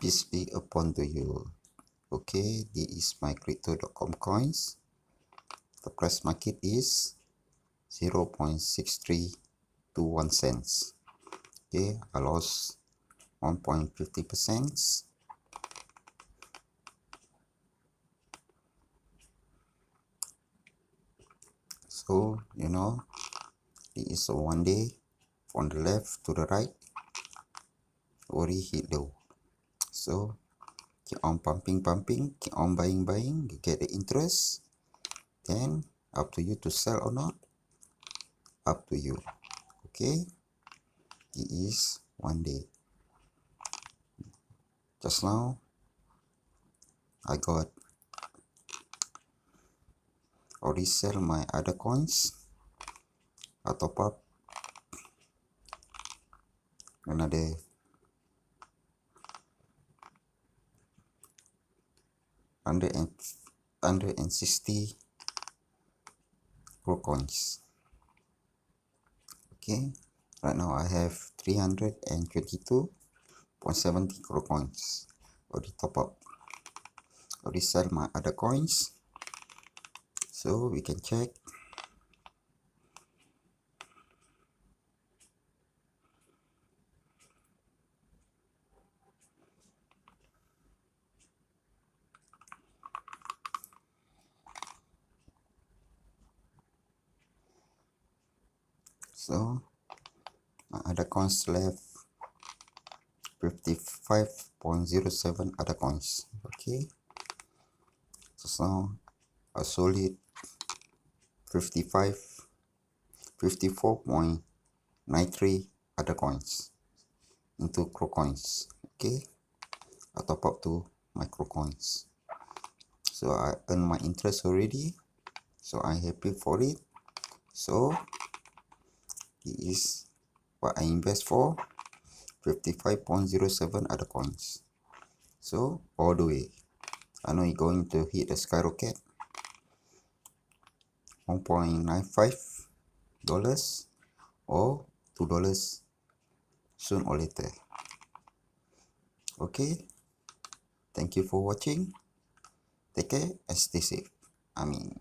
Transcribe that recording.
Peace be upon to you. Okay, this is my crypto.com coins. The price market is 0.6321 cents. Okay, I lost 1.50%. So, it is a one day from the left to the right, already hit low. So, keep on pumping, keep on buying, you get the interest. Then, up to you to sell or not. Up to you. Okay, it is one day. Just now, I got already sell my other coins. I top up another 160 Pro coins. Okay, right now I have 322.70 Pro coins. Already top up. Already sell my other coins. So we can check. So my other coins left 55.07 other coins. Okay, so now I sold it 54.93 other coins into Crow coins. Okay, I top up to micro coins. So I earn my interest already. So I'm happy for it. So it is what I invest for 55.07 other coins. So all the way. I know it's going to hit the skyrocket. $1.95 or $2 soon or later. Okay. Thank you for watching. Take care and stay safe. Amin.